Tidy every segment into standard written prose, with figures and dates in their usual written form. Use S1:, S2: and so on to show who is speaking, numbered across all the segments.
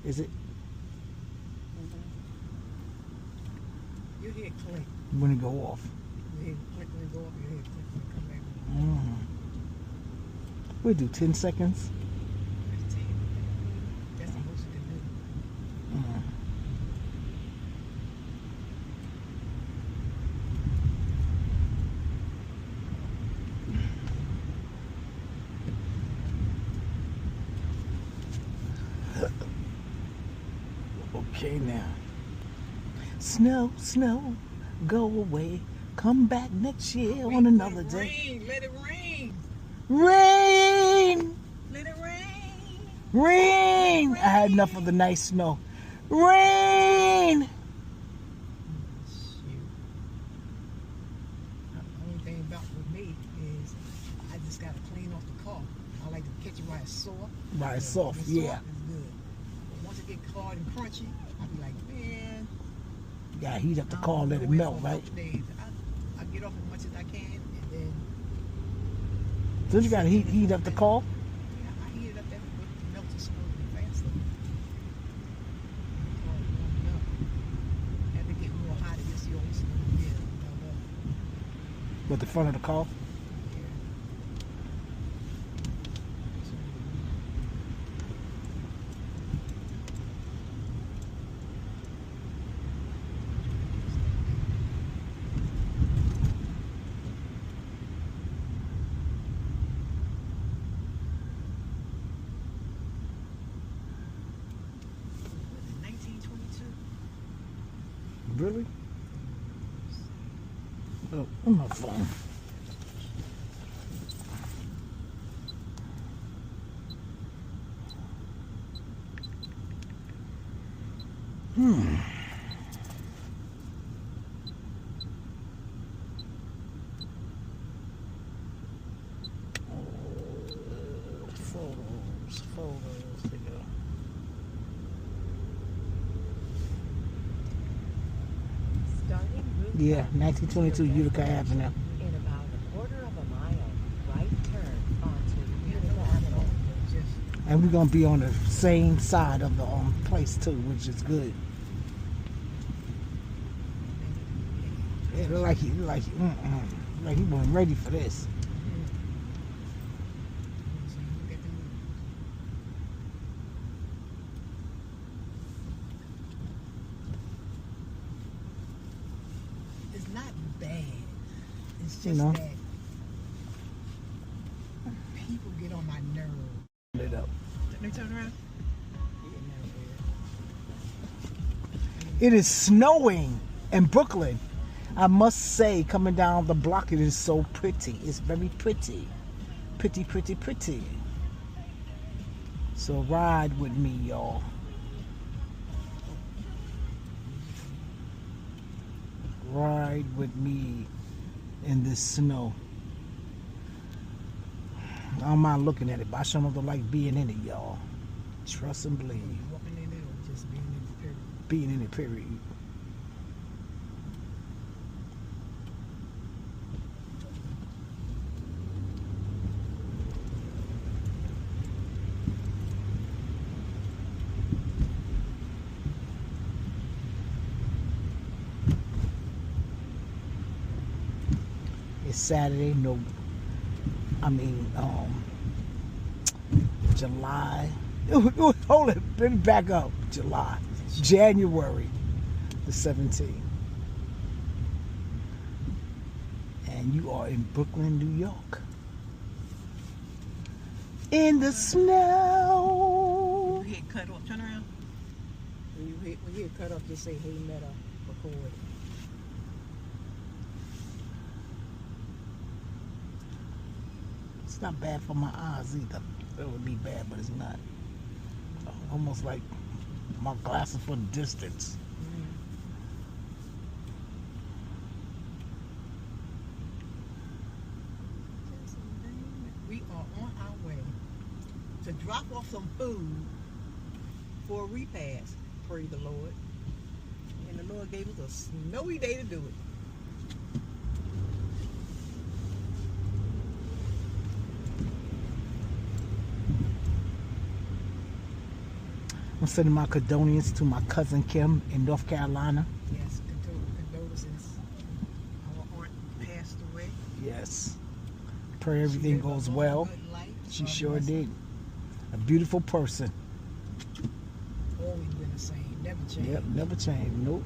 S1: Is it?
S2: You hear click.
S1: When it go off.
S2: You hear click when it go off. You hear click when it come back.
S1: We do 10 seconds.
S2: 15. That's the most you can do.
S1: Okay now. Snow, snow, go away. Come back next year on another day.
S2: Let it rain.
S1: Rain!
S2: Let it rain.
S1: Rain! I had enough of the nice snow. Rain!
S2: Shoot. The only thing about with me is I just gotta clean off the car. I like to catch it while it's soft.
S1: Right, it's soft,
S2: It's
S1: yeah.
S2: soft, it's good. But once it get hard and crunchy, I be like, man.
S1: You gotta heat up the
S2: I
S1: car,
S2: don't
S1: let
S2: know
S1: it
S2: where
S1: melt,
S2: for
S1: right?
S2: both days. I get off as much as I can, and then
S1: So you gotta heat up the car?
S2: yeah, I heat it up that with melted smoothly faster. Oh, warm up. Had to get more hot to get the old smooth. Yeah, melt up.
S1: With the front of the car?
S2: Yeah. Was it 1922?
S1: Really? Oh, on my phone. Photos, there you go.
S3: Starting Route
S1: Yeah,
S3: 1
S1: 1922
S3: to your
S1: Utica Avenue.
S3: destination in about a quarter of a mile, right turn onto
S2: Yeah,
S3: Utica
S2: no, I
S3: Avenue.
S2: don't. Just
S1: And we're gonna be on the same side of the place too, which is good. It look like he wasn't ready for this.
S2: it's not bad. It's just
S1: You know.
S2: that people get on my nerve.
S1: Lit up.
S2: Let me turn around.
S1: It is snowing in Brooklyn. I must say, coming down the block, it is so pretty. It's very pretty. Pretty, pretty, pretty. So ride with me, y'all. Ride with me in this snow. I don't mind looking at it, but I sure don't like being in it, y'all. Trust and believe.
S2: Walking in it or just being in the period.
S1: Being in it, period. It's Saturday, July. Hold it, let me back up. January the 17th. And you are in Brooklyn, New York. In the snow.
S2: You hit cut off, turn around. When you hit cut off, just say, hey, Meta, record.
S1: It's not bad for my eyes either. It would be bad, but it's not. Almost like my glasses for the distance.
S2: We are on our way to drop off some food for a repass. Praise the Lord. And the Lord gave us a snowy day to do it.
S1: I'm sending my condolences to my cousin Kim in North Carolina.
S2: Yes, condolences. Our aunt passed away.
S1: Yes. Pray
S2: She
S1: everything
S2: lived a
S1: goes
S2: long,
S1: well.
S2: good life.
S1: She
S2: God
S1: sure
S2: bless her.
S1: did. A beautiful person.
S2: Always been the same. Never changed.
S1: Yep, never changed. Nope.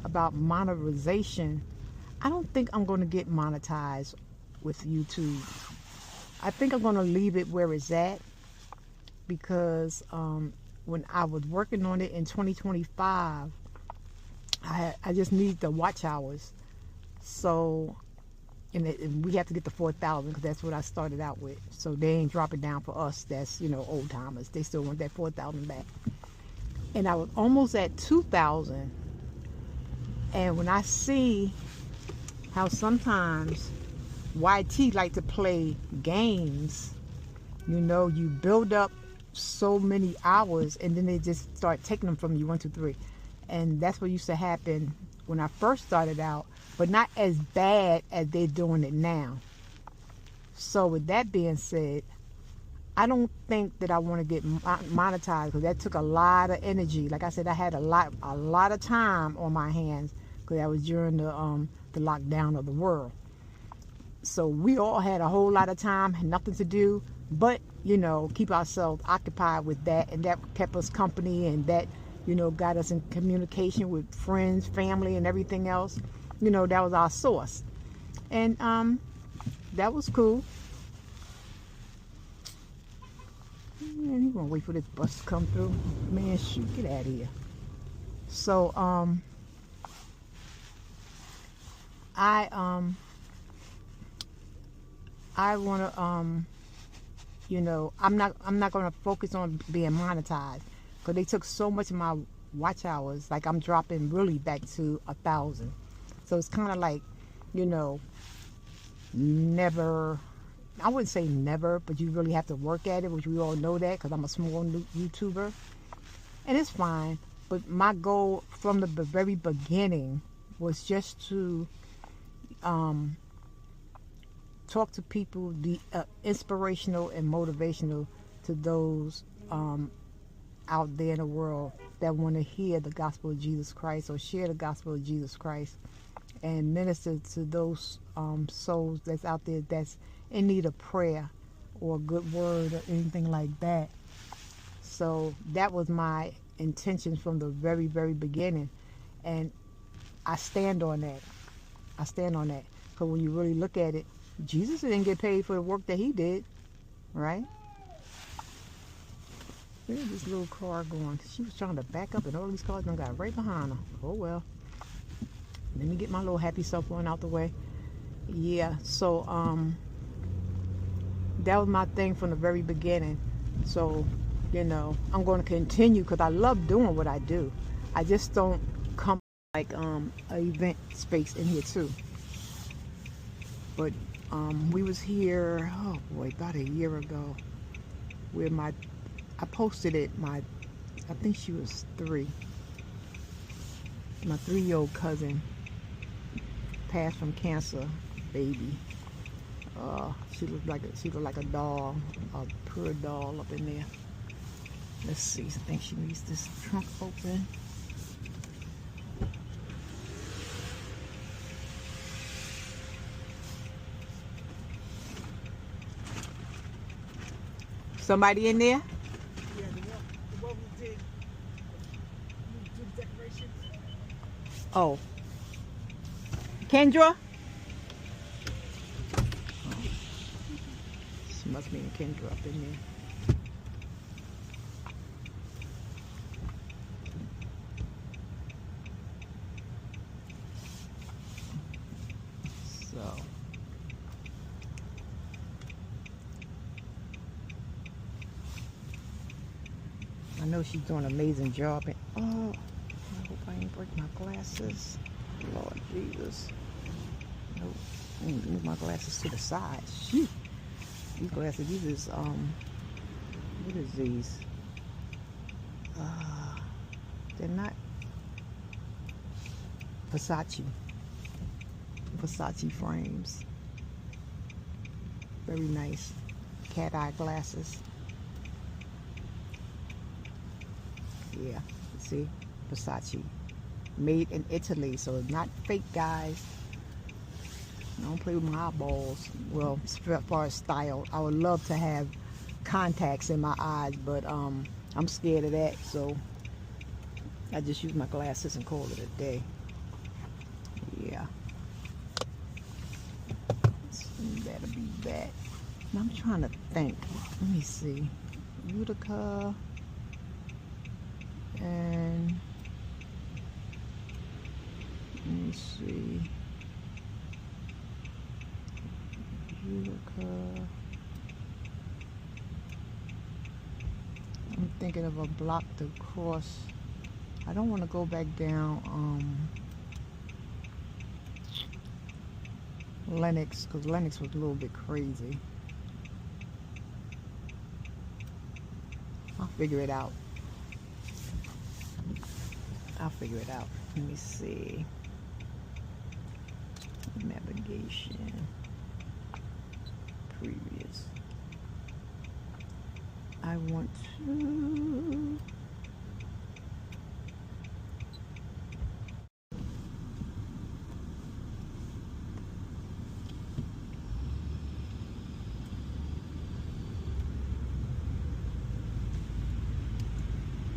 S2: About monetization, I don't think I'm going to get monetized with YouTube. I think I'm going to leave it where it's at because when I was working on it in 2025, I just need the watch hours. So, and we have to get the 4,000 because that's what I started out with. So they ain't dropping down for us. That's, old timers. They still want that 4,000 back. And I was almost at 2,000. And when I see how sometimes YT like to play games, you build up so many hours and then they just start taking them from you, 1, 2, 3. And that's what used to happen when I first started out, but not as bad as they're doing it now. So with that being said, I don't think that I want to get monetized because that took a lot of energy. Like I said, I had a lot of time on my hands because that was during the lockdown of the world. So we all had a whole lot of time, had nothing to do, but keep ourselves occupied with that, and that kept us company, and that got us in communication with friends, family, and everything else. That was our source, and that was cool. Man, he gonna wait for this bus to come through. Man, shoot, get out of here. So I want to I'm not going to focus on being monetized because they took so much of my watch hours. Like I'm dropping really back to 1,000. So it's kind of like, never. I wouldn't say never, but you really have to work at it, which we all know that because I'm a small new YouTuber, and it's fine. But my goal from the very beginning was just to talk to people, be inspirational and motivational to those out there in the world that want to hear the gospel of Jesus Christ or share the gospel of Jesus Christ and minister to those souls that's out there that's in need of prayer or a good word or anything like that. So that was my intention from the very, very beginning, and I stand on that. Because when you really look at it, Jesus didn't get paid for the work that he did, right? Where's this little car going? She was trying to back up and all these cars done got right behind her. Oh well. Let me get my little happy self one out the way. Yeah, so that was my thing from the very beginning. So, I'm going to continue because I love doing what I do. I just don't come like an event space in here too. But we was here, oh boy, about a year ago, where I posted it, I think she was 3. My 3-year-old cousin passed from cancer, baby. She looked like a doll, a pure doll up in there. Let's see, I think she needs this trunk open. Somebody in there?
S1: Yeah, the one who did the decorations.
S2: Oh. Kendra? She must be in Kendra up in there. know she's doing an amazing job. And, oh, I hope I ain't break my glasses. Lord Jesus. Nope. I need to move my glasses to the side. Shoot. These glasses, these is, what is these? They're not Versace frames. Very nice cat eye glasses. Yeah, see, Versace, made in Italy, so it's not fake, guys. I don't play with my eyeballs. Well, as far as style, I would love to have contacts in my eyes, but I'm scared of that, so I just use my glasses and call it a day. Yeah, so that'll be that. Now I'm trying to think. Let me see. Utica and let me see. Utica. I'm thinking of a block to cross. I don't want to go back down Lenox, because Lenox was a little bit crazy. I'll figure it out. Let me see. Navigation. Previous. I want to...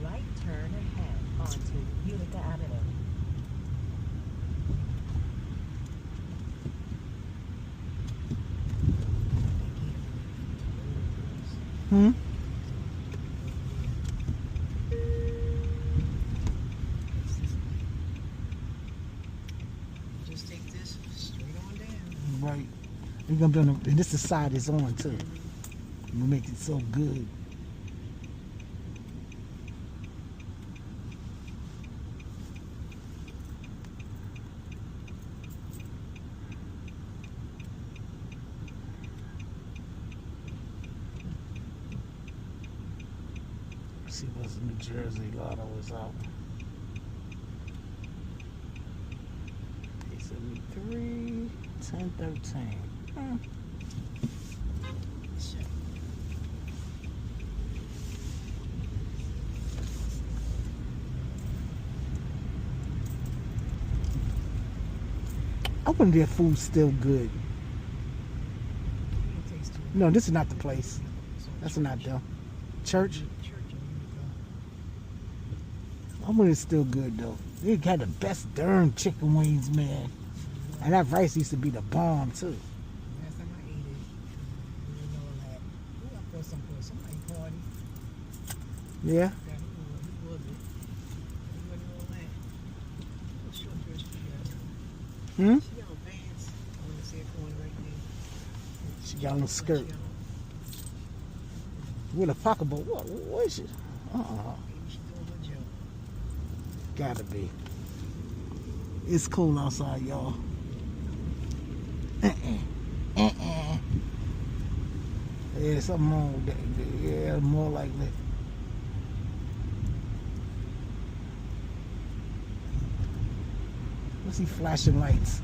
S3: Right turn ahead onto Utica Avenue.
S1: Hmm?
S2: Just take this straight on down.
S1: Right. You're gonna be on the, and this the side is on too. We make it so good. See what's New Jersey Lotto is out. 873, 1013. I wonder if their food's still good. No, this is not the place. That's not them. Church? I wonder it's still good though. They got the best darn chicken wings, man. And that rice used to be the bomb too.
S2: Last time I ate it, I didn't know that. Ooh, I felt something for somebody party.
S1: Yeah.
S2: Who was it? Who wasn't all that? What short dress she got?
S1: Hmm?
S2: She got Vans. I want to see it going right there.
S1: She got on a skirt. With a pocketbook. What is it?
S2: Maybe she doing her job.
S1: Gotta be. It's cool outside, y'all. Yeah, something wrong with that. Yeah, more like that. What's he flashing lights?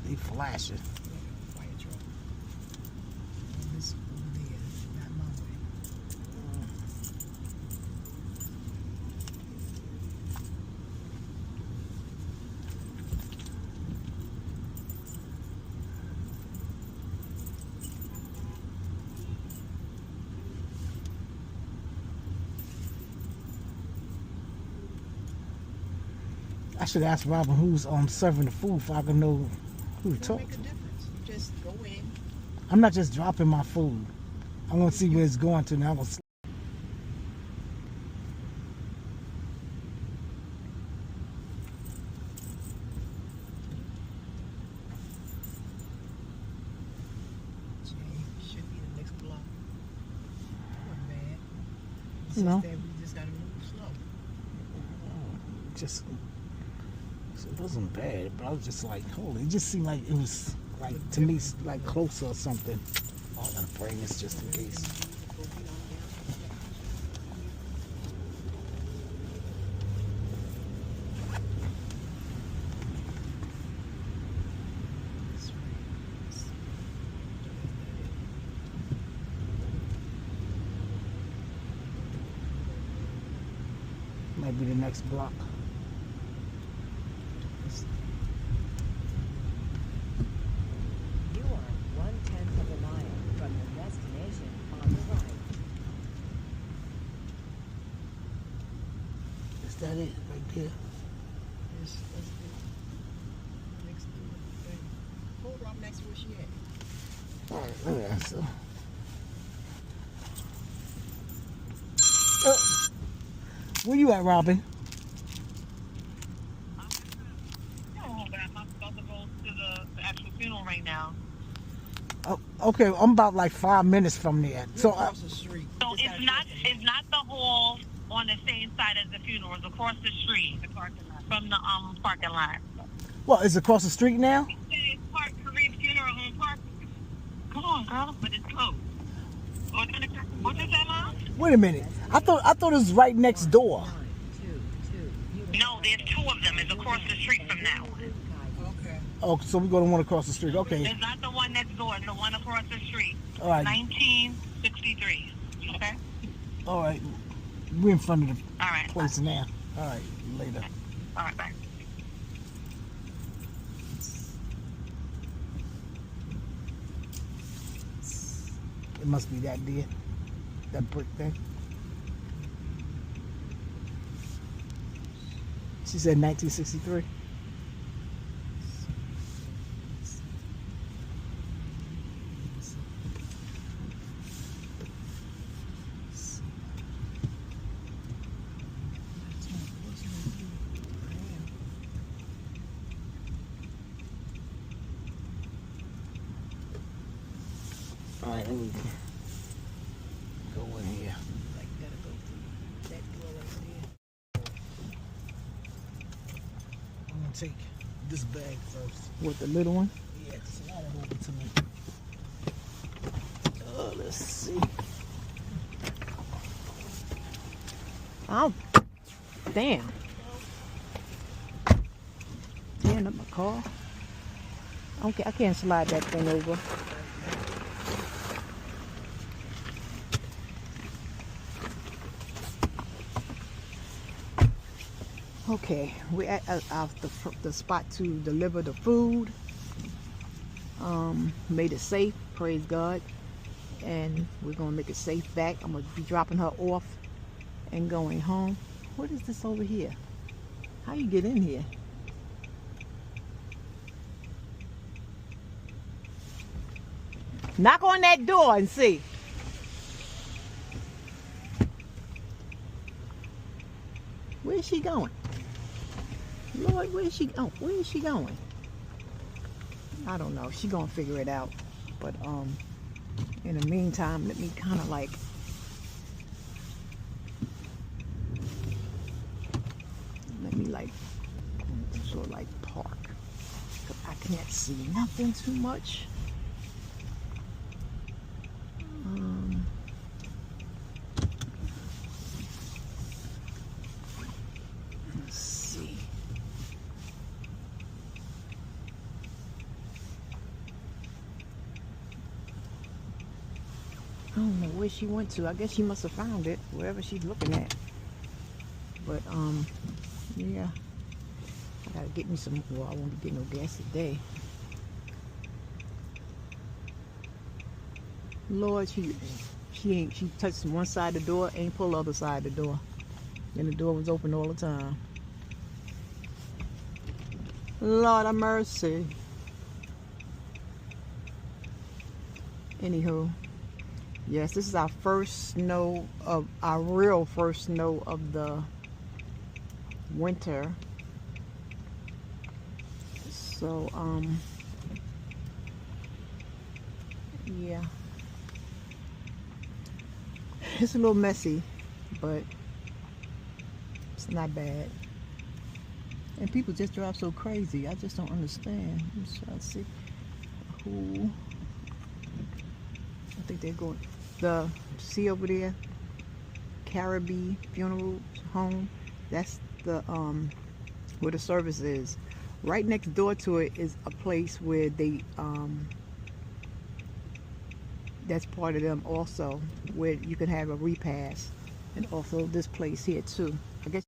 S1: They flashing.
S2: Fire truck. This over there, not my way.
S1: I should ask Robin who's serving the food so I can know who to
S2: Don't
S1: talk
S2: make a
S1: to.
S2: difference. You just go in.
S1: I'm not just dropping my food. I want to see where it's going to. Now I'm gonna.
S2: It's
S1: You know?
S2: just that we just gotta move slow.
S1: Just, it wasn't bad, but I was just like, holy, it just seemed like it was, like, to me, like closer or something. Oh, I'm gonna bring this just in case. Might be the next block.
S3: You are 1/10 of a mile from your destination on the right.
S1: Is that it right there?
S2: That's it. Next to the thing. Hold her up next to where she at.
S1: All right, look at that. So. Where you at, Robin?
S4: No, but I'm not supposed to go to the actual funeral right now.
S1: Oh, okay, I'm about like 5 minutes from there. So,
S2: Across the street.
S4: So it's not the hall on the same side as the funeral. It's across the street, the parking lot, from the parking lot.
S1: well, is it across the street now?
S4: It's Park Kareem Funeral Home Park. Come on, girl, but it's closed. What is that, Mom?
S1: Wait a minute. I thought it was right next door.
S3: 922.
S4: No, there's two of them. It's across the street from that one.
S2: Okay.
S1: Oh, so we go to one across the street. Okay.
S4: It's not the one next door. It's the one across the street.
S1: All right.
S4: 1963. Okay.
S1: All right. We're in front of the
S4: All right.
S1: place now. All right. Later.
S4: All right. Bye.
S1: It must be that deal. That brick thing. She said 1963. All right, let me go in here.
S2: Like, gotta go through that door right there.
S1: I'm gonna take this bag first.
S2: With the little one?
S1: Yeah, slide it over to me. Let's see.
S2: Oh, damn. Tearing up my car. Okay, I can't slide that thing over. Okay, we're at the spot to deliver the food. Made it safe, praise God. And we're gonna make it safe back. I'm gonna be dropping her off and going home. What is this over here? How you get in here? Knock on that door and see. Where is she going? Lord, where is she? Oh, where is she going? I don't know. She gonna figure it out. But in the meantime, let me kind of like sort of like park. 'Cause I can't see nothing too much. Let's see. I don't know where she went to. I guess she must have found it wherever she's looking at. But yeah, I gotta get me some. Well, I won't get no gas today. Lord, she touched one side of the door, ain't pull the other side of the door, and the door was open all the time. Lord of mercy. Anywho. Yes, this is our first snow of our real first snow of the winter. So yeah. It's a little messy, but it's not bad.
S5: And people just drive so crazy. I just don't understand. Let's try to see who.
S2: I think they're going. The see over there, Caribbean Funeral Home. That's the where the service is. Right next door to it is a place where they that's part of them also, where you can have a repass, and also this place here too. I guess